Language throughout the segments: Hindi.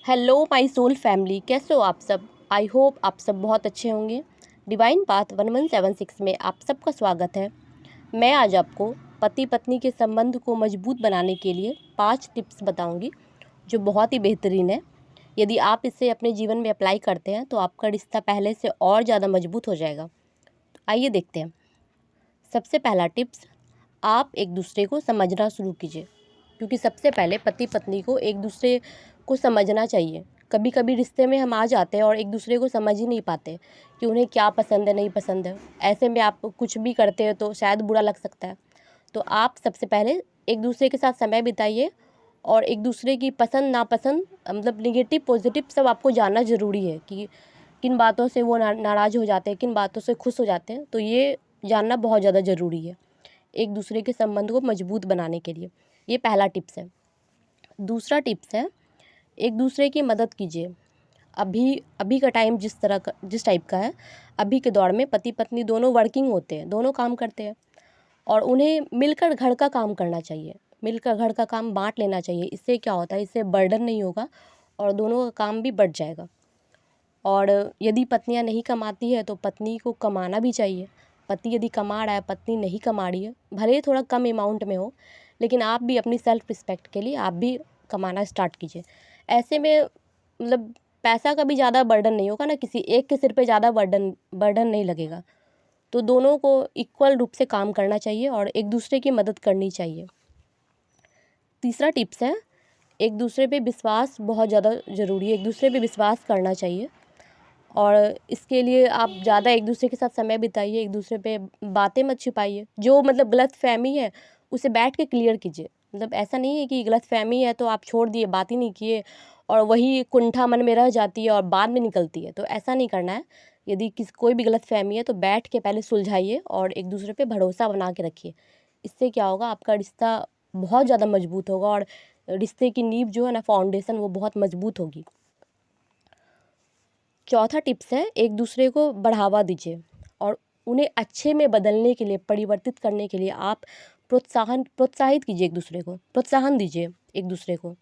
हेलो माय सोल फैमिली, कैसे हो आप सब। आई होप आप सब बहुत अच्छे होंगे। डिवाइन पाथ 1176 में आप सबका स्वागत है। मैं आज आपको पति पत्नी के संबंध को मजबूत बनाने के लिए 5 टिप्स बताऊंगी जो बहुत ही बेहतरीन है। यदि आप इसे अपने जीवन में अप्लाई करते हैं तो आपका रिश्ता पहले से और ज़्यादा मजबूत हो जाएगा। तो आइए देखते हैं। सबसे पहला टिप्स, आप एक दूसरे को समझना शुरू कीजिए, क्योंकि सबसे पहले पति पत्नी को एक दूसरे को समझना चाहिए। कभी कभी रिश्ते में हम आ जाते हैं और एक दूसरे को समझ ही नहीं पाते कि उन्हें क्या पसंद है नहीं पसंद है। ऐसे में आप कुछ भी करते हैं तो शायद बुरा लग सकता है। तो आप सबसे पहले एक दूसरे के साथ समय बिताइए और एक दूसरे की पसंद नापसंद, मतलब नेगेटिव पॉजिटिव सब आपको जानना ज़रूरी है कि किन बातों से वो नाराज़ हो जाते हैं, किन बातों से खुश हो जाते हैं। तो ये जानना बहुत ज़्यादा ज़रूरी है एक दूसरे के संबंध को मजबूत बनाने के लिए। ये पहला टिप्स है। दूसरा टिप्स है, एक दूसरे की मदद कीजिए। अभी अभी का टाइम जिस टाइप का है, अभी के दौर में पति पत्नी दोनों वर्किंग होते हैं, दोनों काम करते हैं और उन्हें मिलकर घर का काम करना चाहिए, मिलकर घर का काम बांट लेना चाहिए। इससे क्या होता है, इससे बर्डन नहीं होगा और दोनों का काम भी बढ़ जाएगा। और यदि पत्नियां नहीं कमाती है तो पत्नी को कमाना भी चाहिए। पति यदि कमा रहा है, पत्नी नहीं कमा रही है, भले ही थोड़ा कम अमाउंट में हो, लेकिन आप भी अपनी सेल्फ रिस्पेक्ट के लिए आप भी कमाना स्टार्ट कीजिए। ऐसे में मतलब पैसा का भी ज़्यादा बर्डन नहीं होगा ना, किसी एक के सिर पे ज़्यादा बर्डन बर्डन नहीं लगेगा। तो दोनों को इक्वल रूप से काम करना चाहिए और एक दूसरे की मदद करनी चाहिए। तीसरा टिप्स है, एक दूसरे पे विश्वास बहुत ज़्यादा ज़रूरी है। एक दूसरे पे विश्वास करना चाहिए और इसके लिए आप ज़्यादा एक दूसरे के साथ समय बिताइए, एक दूसरे पे बातें मत छिपाइए। जो मतलब गलतफ़हमी है उसे बैठ के क्लियर कीजिए। मतलब ऐसा नहीं है कि गलतफ़हमी है तो आप छोड़ दिए, बात ही नहीं किए और वही कुंठा मन में रह जाती है और बाद में निकलती है, तो ऐसा नहीं करना है। यदि कोई भी गलतफ़हमी है तो बैठ के पहले सुलझाइए और एक दूसरे पे भरोसा बना के रखिए। इससे क्या होगा, आपका रिश्ता बहुत ज़्यादा मजबूत होगा और रिश्ते की नींव जो है ना, फाउंडेशन, वो बहुत मजबूत होगी। चौथा टिप्स है, एक दूसरे को बढ़ावा दीजिए और उन्हें अच्छे में बदलने के लिए, परिवर्तित करने के लिए आप प्रोत्साहित कीजिए, एक दूसरे को प्रोत्साहन दीजिए, एक दूसरे को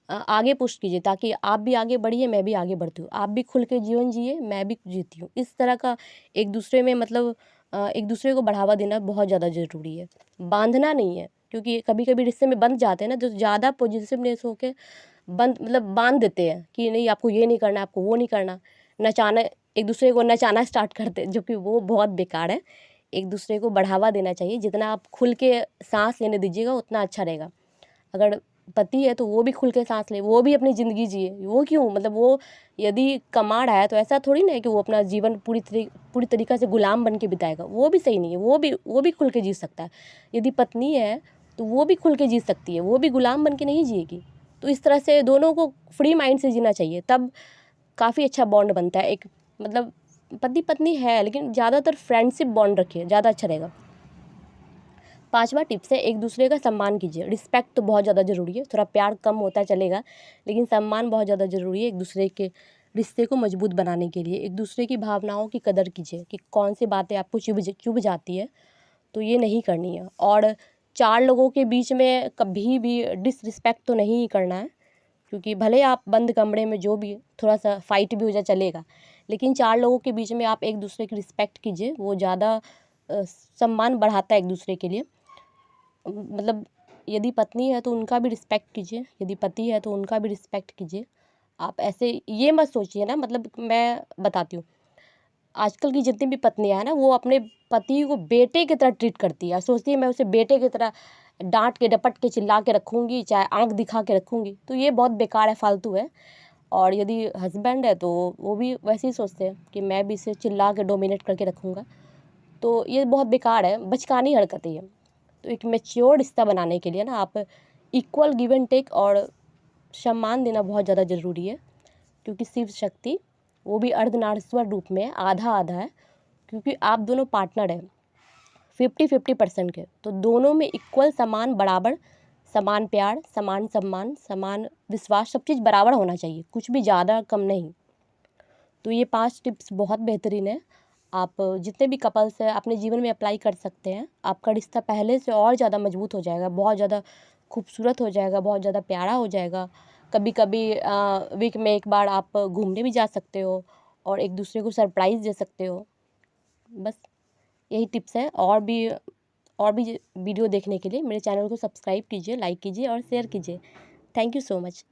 आगे पुश कीजिए, ताकि आप भी आगे बढ़िए, मैं भी आगे बढ़ती हूँ। आप भी खुल के जीवन जिए, मैं भी जीती हूँ। इस तरह का एक दूसरे में मतलब एक दूसरे को बढ़ावा देना बहुत ज़्यादा ज़रूरी है। बांधना नहीं है, क्योंकि कभी कभी रिश्ते में बंध जाते हैं ना, जो ज़्यादा पॉजिटिवनेस होके बांध देते हैं कि नहीं, आपको ये नहीं करना, आपको वो नहीं करना। नचाना, एक दूसरे को नचाना स्टार्ट करते हैं, जो कि वो बहुत बेकार है। एक दूसरे को बढ़ावा देना चाहिए। जितना आप खुल के सांस लेने दीजिएगा उतना अच्छा रहेगा। अगर पति है तो वो भी खुल के सांस ले, वो भी अपनी ज़िंदगी जिए। वो क्यों, मतलब वो यदि कमा रहा है तो ऐसा थोड़ी ना है कि वो अपना जीवन पूरी तरीक़ा से गुलाम बन के बिताएगा। वो भी सही नहीं है। वो भी खुल के जी सकता है। यदि पत्नी है तो वो भी खुल के जी सकती है, वो भी गुलाम बन के नहीं जिएगी। तो इस तरह से दोनों को फ्री माइंड से जीना चाहिए, तब काफ़ी अच्छा बॉन्ड बनता है। एक मतलब पति पत्नी है लेकिन ज़्यादातर फ्रेंडशिप बॉन्ड रखिए, ज़्यादा अच्छा रहेगा। पांचवा टिप्स है, एक दूसरे का सम्मान कीजिए। रिस्पेक्ट तो बहुत ज़्यादा ज़रूरी है, थोड़ा प्यार कम होता है चलेगा, लेकिन सम्मान बहुत ज़्यादा ज़रूरी है एक दूसरे के रिश्ते को मजबूत बनाने के लिए। एक दूसरे की भावनाओं की कदर कीजिए कि कौन सी बातें आपको चुभ जाती है, तो ये नहीं करनी है। और 4 लोगों के बीच में कभी भी डिसरिस्पेक्ट तो नहीं करना है, क्योंकि भले आप बंद कमरे में जो भी थोड़ा सा फाइट भी हो जाए चलेगा, लेकिन 4 लोगों के बीच में आप एक दूसरे की रिस्पेक्ट कीजिए। वो ज़्यादा सम्मान बढ़ाता है एक दूसरे के लिए। मतलब यदि पत्नी है तो उनका भी रिस्पेक्ट कीजिए, यदि पति है तो उनका भी रिस्पेक्ट कीजिए। आप ऐसे ये मत सोचिए ना, मतलब मैं बताती हूँ, आजकल की जितनी भी पत्नियां हैं ना, वो अपने पति को बेटे की तरह ट्रीट करती है, सोचती है मैं उसे बेटे की तरह डांट के डपट के चिल्ला के रखूँगी, चाहे आंख दिखा के रखूँगी। तो ये बहुत बेकार है, फालतू है। और यदि हस्बैंड है तो वो भी वैसे ही सोचते हैं कि मैं भी इसे चिल्ला के डोमिनेट करके रखूँगा। तो ये बहुत बेकार है, बचकानी हरकत है ये। तो एक मैच्योर रिश्ता बनाने के लिए ना, आप इक्वल गिव एंड टेक और सम्मान देना बहुत ज़्यादा ज़रूरी है, क्योंकि शिव शक्ति वो भी अर्धनारीश्वर रूप में आधा आधा है, क्योंकि आप दोनों पार्टनर हैं 50-50% के। तो दोनों में इक्वल, समान, बराबर, समान प्यार, समान सम्मान, समान विश्वास, सब चीज़ बराबर होना चाहिए, कुछ भी ज़्यादा कम नहीं। तो ये 5 टिप्स बहुत बेहतरीन है। आप जितने भी कपल्स हैं अपने जीवन में अप्लाई कर सकते हैं। आपका रिश्ता पहले से और ज़्यादा मजबूत हो जाएगा, बहुत ज़्यादा खूबसूरत हो जाएगा, बहुत ज़्यादा प्यारा हो जाएगा। कभी कभी वीक में एक बार आप घूमने भी जा सकते हो और एक दूसरे को सरप्राइज़ दे सकते हो। बस यही टिप्स है। और भी वीडियो देखने के लिए मेरे चैनल को सब्सक्राइब कीजिए, लाइक कीजिए और शेयर कीजिए। Thank you so much.